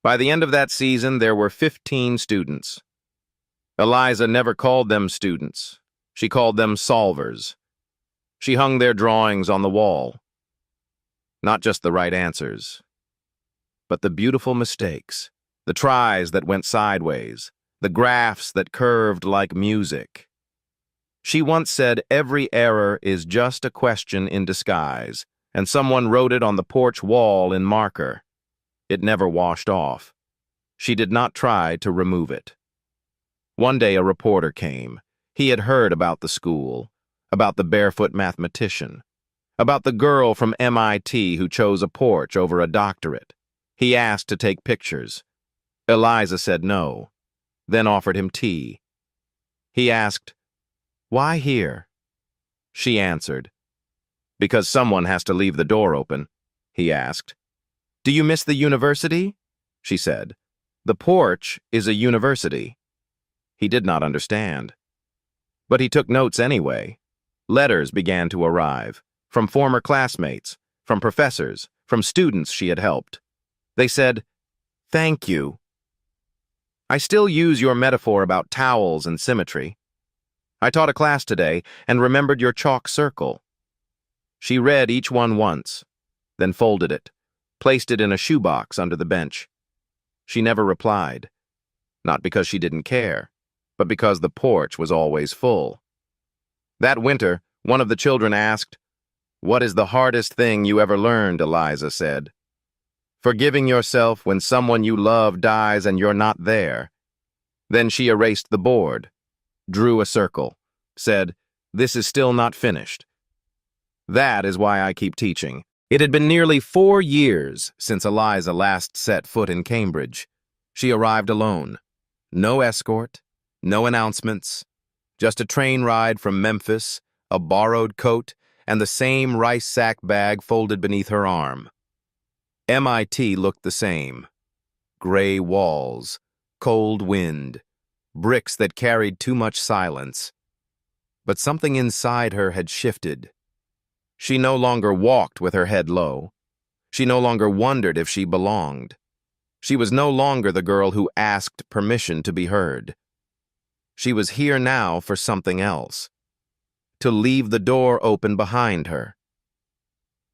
By the end of that season, there were 15 students. Eliza never called them students. She called them solvers. She hung their drawings on the wall. Not just the right answers, but the beautiful mistakes, the tries that went sideways, the graphs that curved like music. She once said every error is just a question in disguise, and someone wrote it on the porch wall in marker. It never washed off. She did not try to remove it. One day a reporter came. He had heard about the school, about the barefoot mathematician, about the girl from MIT who chose a porch over a doctorate. He asked to take pictures. Eliza said no, then offered him tea. He asked, "Why here?" She answered, "Because someone has to leave the door open." He asked, "Do you miss the university?" She said, "The porch is a university." He did not understand. But he took notes anyway. Letters began to arrive, from former classmates, from professors, from students she had helped. They said, "Thank you. I still use your metaphor about towels and symmetry. I taught a class today and remembered your chalk circle." She read each one once, then folded it, placed it in a shoebox under the bench. She never replied, not because she didn't care, but because the porch was always full. That winter, one of the children asked, "What is the hardest thing you ever learned?" Eliza said. "Forgiving yourself when someone you love dies and you're not there." Then she erased the board, drew a circle, said, "This is still not finished." That is why I keep teaching. It had been nearly 4 years since Eliza last set foot in Cambridge. She arrived alone. No escort, no announcements, just a train ride from Memphis, a borrowed coat, and the same rice sack bag folded beneath her arm. MIT looked the same. Gray walls, cold wind, bricks that carried too much silence. But something inside her had shifted. She no longer walked with her head low. She no longer wondered if she belonged. She was no longer the girl who asked permission to be heard. She was here now for something else. To leave the door open behind her.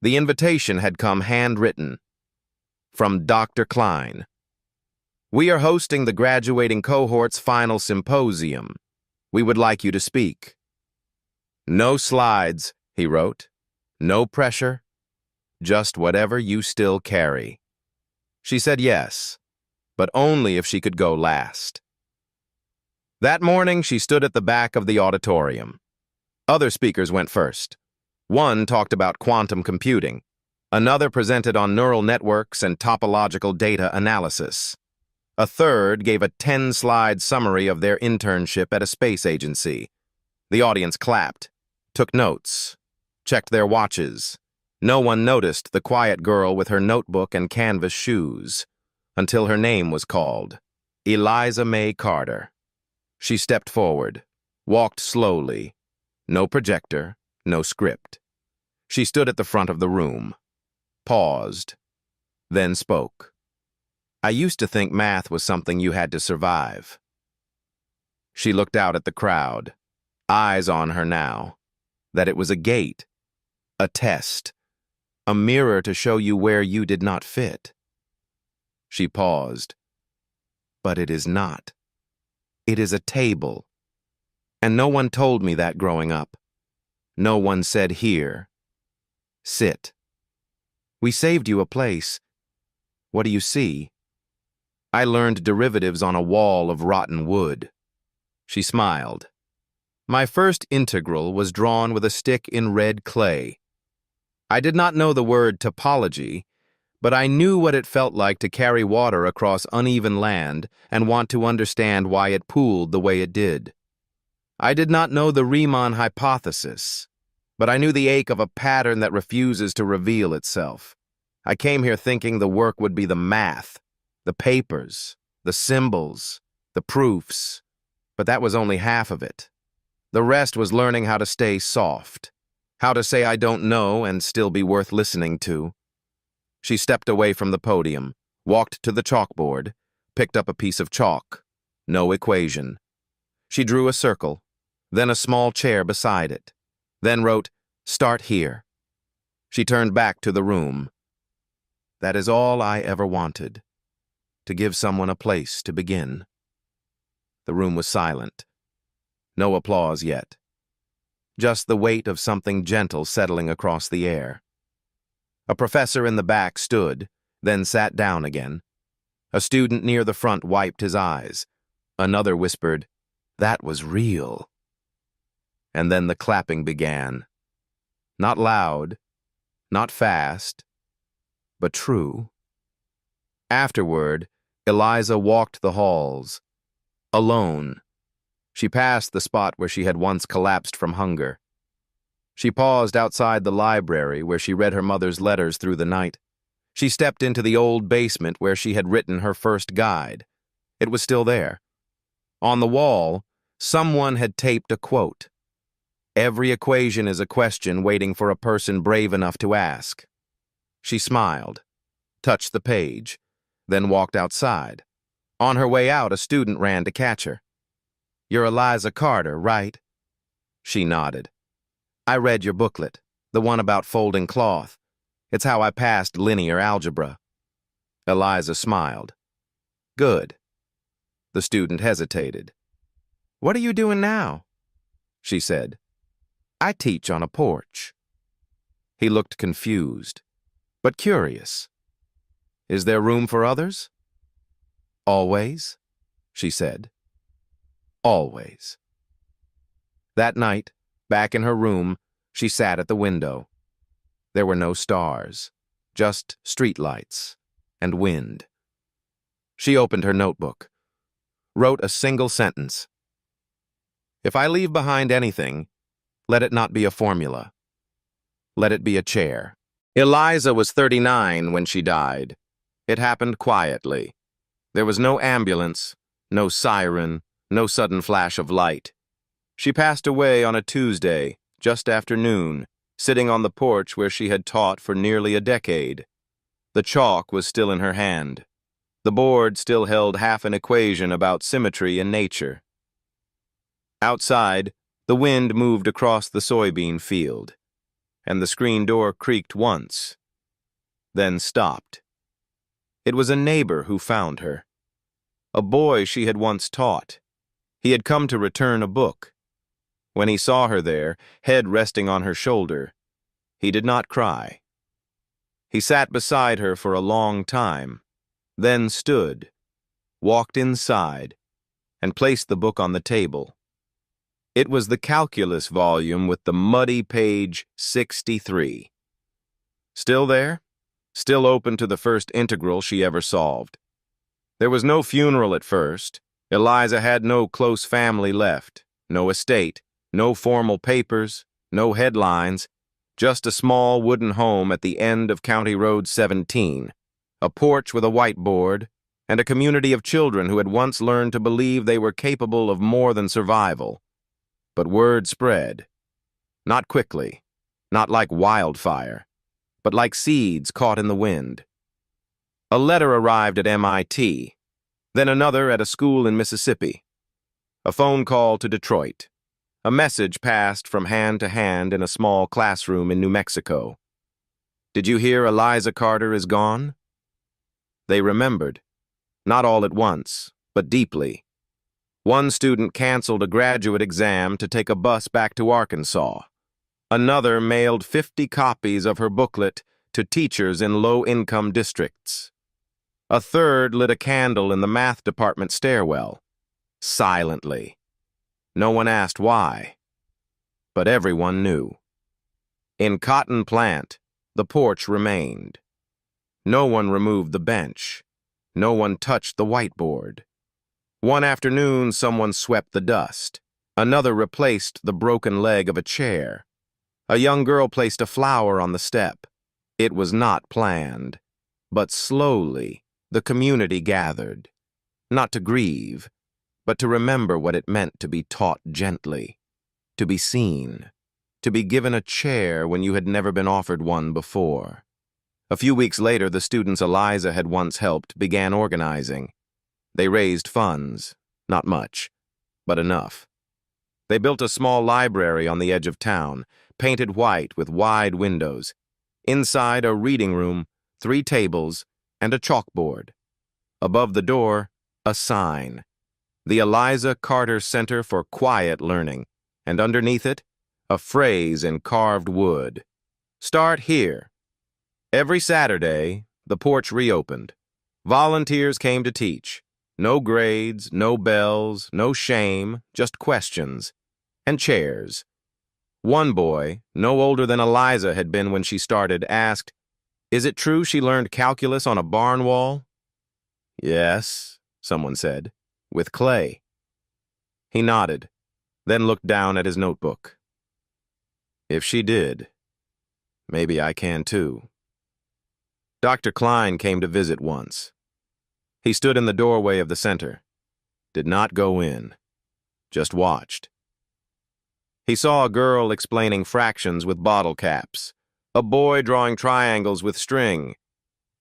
The invitation had come handwritten. From Dr. Klein. "We are hosting the graduating cohort's final symposium. We would like you to speak." "No slides," he wrote. "No pressure. Just whatever you still carry." She said yes, but only if she could go last. That morning, she stood at the back of the auditorium. Other speakers went first. One talked about quantum computing. Another presented on neural networks and topological data analysis. A third gave a 10-slide summary of their internship at a space agency. The audience clapped, took notes, checked their watches. No one noticed the quiet girl with her notebook and canvas shoes, until her name was called, Eliza May Carter. She stepped forward, walked slowly. No projector, no script. She stood at the front of the room, paused, then spoke. "I used to think math was something you had to survive." She looked out at the crowd, eyes on her now, that it was a gate, a test, a mirror to show you where you did not fit. She paused. "But it is not. It is a table. And no one told me that growing up. No one said here. Sit. We saved you a place. What do you see?" I learned derivatives on a wall of rotten wood. She smiled. My first integral was drawn with a stick in red clay. I did not know the word topology, but I knew what it felt like to carry water across uneven land and want to understand why it pooled the way it did. I did not know the Riemann hypothesis, but I knew the ache of a pattern that refuses to reveal itself. I came here thinking the work would be the math, the papers, the symbols, the proofs, but that was only half of it. The rest was learning how to stay soft, how to say I don't know and still be worth listening to. She stepped away from the podium, walked to the chalkboard, picked up a piece of chalk. No equation. She drew a circle, then a small chair beside it, then wrote, Start here. She turned back to the room. That is all I ever wanted, to give someone a place to begin. The room was silent. No applause yet. Just the weight of something gentle settling across the air. A professor in the back stood, then sat down again. A student near the front wiped his eyes. Another whispered, "That was real." And then the clapping began. Not loud, not fast, but true. Afterward, Eliza walked the halls. Alone. She passed the spot where she had once collapsed from hunger. She paused outside the library where she read her mother's letters through the night. She stepped into the old basement where she had written her first guide. It was still there. On the wall, someone had taped a quote. Every equation is a question waiting for a person brave enough to ask. She smiled, touched the page, then walked outside. On her way out, a student ran to catch her. "You're Eliza Carter, right?" She nodded. "I read your booklet, the one about folding cloth. It's how I passed linear algebra." Eliza smiled. "Good." The student hesitated. "What are you doing now?" she said. "I teach on a porch." He looked confused, but curious. "Is there room for others?" "Always," she said. "Always." That night, back in her room, she sat at the window. There were no stars, just streetlights and wind. She opened her notebook, wrote a single sentence. "If I leave behind anything, let it not be a formula. Let it be a chair." Eliza was 39 when she died. It happened quietly. There was no ambulance, no siren, no sudden flash of light. She passed away on a Tuesday, just after noon, sitting on the porch where she had taught for nearly a decade. The chalk was still in her hand. The board still held half an equation about symmetry in nature. Outside, the wind moved across the soybean field, and the screen door creaked once, then stopped. It was a neighbor who found her. A boy she had once taught. He had come to return a book. When he saw her there, head resting on her shoulder, he did not cry. He sat beside her for a long time, then stood, walked inside, and placed the book on the table. It was the calculus volume with the muddy page 63. Still there, still open to the first integral she ever solved. There was no funeral at first. Eliza had no close family left, no estate, no formal papers, no headlines, just a small wooden home at the end of County Road 17, a porch with a whiteboard, and a community of children who had once learned to believe they were capable of more than survival. But word spread. Not quickly, not like wildfire, but like seeds caught in the wind. A letter arrived at MIT, then another at a school in Mississippi. A phone call to Detroit. A message passed from hand to hand in a small classroom in New Mexico. "Did you hear Eliza Carter is gone?" They remembered, not all at once, but deeply. One student canceled a graduate exam to take a bus back to Arkansas. Another mailed 50 copies of her booklet to teachers in low-income districts. A third lit a candle in the math department stairwell, silently. No one asked why, but everyone knew. In Cotton Plant, the porch remained. No one removed the bench. No one touched the whiteboard. One afternoon, someone swept the dust. Another replaced the broken leg of a chair. A young girl placed a flower on the step. It was not planned, but slowly the community gathered, not to grieve, but to remember what it meant to be taught gently, to be seen, to be given a chair when you had never been offered one before. A few weeks later, the students Eliza had once helped began organizing. They raised funds, not much, but enough. They built a small library on the edge of town, painted white with wide windows. Inside, a reading room, 3 tables, and a chalkboard. Above the door, a sign. The Eliza Carter Center for Quiet Learning, and underneath it, a phrase in carved wood. Start here. Every Saturday, the porch reopened. Volunteers came to teach. No grades, no bells, no shame, just questions. And chairs. One boy, no older than Eliza had been when she started, asked, "Is it true she learned calculus on a barn wall?" "Yes," someone said, "with clay." He nodded, then looked down at his notebook. "If she did, maybe I can too." Dr. Klein came to visit once. He stood in the doorway of the center, did not go in, just watched. He saw a girl explaining fractions with bottle caps, a boy drawing triangles with string.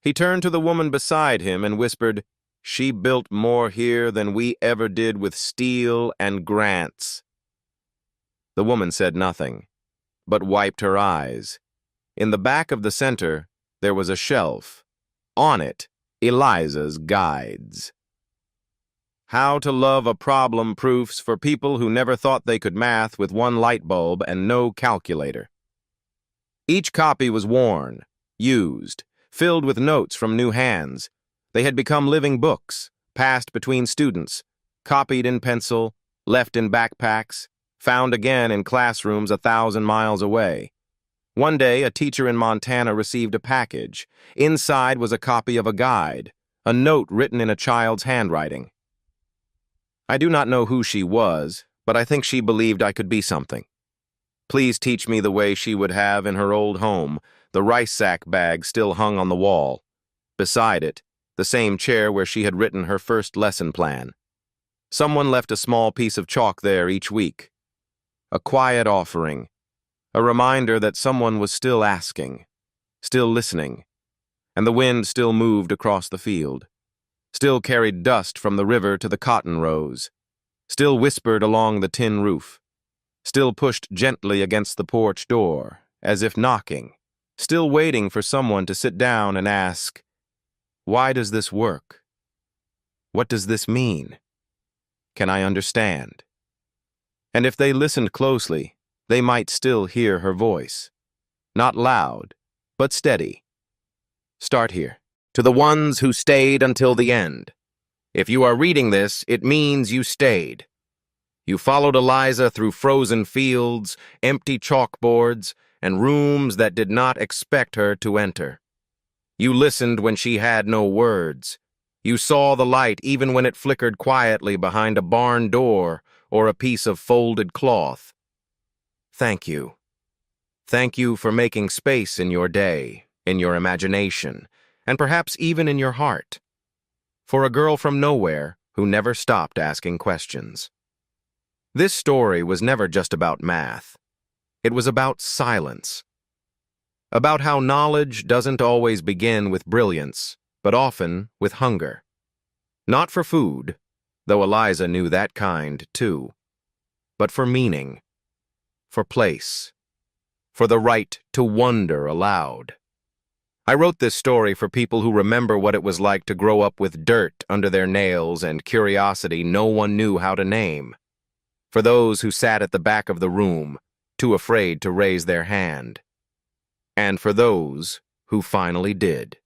He turned to the woman beside him and whispered, "She built more here than we ever did with steel and grants." The woman said nothing, but wiped her eyes. In the back of the center, there was a shelf. On it, Eliza's guides. How to Love a Problem proofs for people who never thought they could math with 1 light bulb and no calculator. Each copy was worn, used, filled with notes from new hands. They had become living books, passed between students, copied in pencil, left in backpacks, found again in classrooms 1,000 miles away. One day, a teacher in Montana received a package. Inside was a copy of a guide, a note written in a child's handwriting. I do not know who she was, but I think she believed I could be something. Please teach me the way she would have in her old home. The rice sack bag still hung on the wall. Beside it, the same chair where she had written her first lesson plan. Someone left a small piece of chalk there each week. A quiet offering, a reminder that someone was still asking, still listening, and the wind still moved across the field, still carried dust from the river to the cotton rows, still whispered along the tin roof, still pushed gently against the porch door, as if knocking, still waiting for someone to sit down and ask, "Why does this work? What does this mean? Can I understand?" And if they listened closely, they might still hear her voice. Not loud, but steady. Start here. To the ones who stayed until the end. If you are reading this, it means you stayed. You followed Eliza through frozen fields, empty chalkboards, and rooms that did not expect her to enter. You listened when she had no words. You saw the light even when it flickered quietly behind a barn door or a piece of folded cloth. Thank you. Thank you for making space in your day, in your imagination, and perhaps even in your heart. For a girl from nowhere who never stopped asking questions. This story was never just about math. It was about silence. About how knowledge doesn't always begin with brilliance, but often with hunger. Not for food, though Eliza knew that kind too, but for meaning, for place, for the right to wonder aloud. I wrote this story for people who remember what it was like to grow up with dirt under their nails and curiosity no one knew how to name. For those who sat at the back of the room, too afraid to raise their hand. And for those who finally did.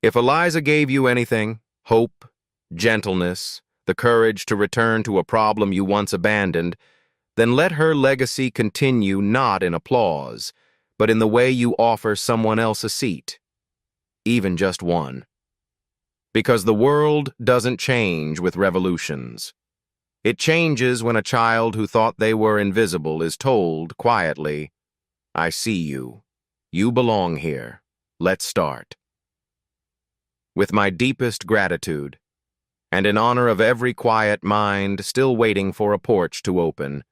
If Eliza gave you anything, hope, gentleness, the courage to return to a problem you once abandoned, then let her legacy continue not in applause, but in the way you offer someone else a seat, even just one. Because the world doesn't change with revolutions. It changes when a child who thought they were invisible is told quietly, "I see you. You belong here. Let's start." With my deepest gratitude, and in honor of every quiet mind still waiting for a porch to open,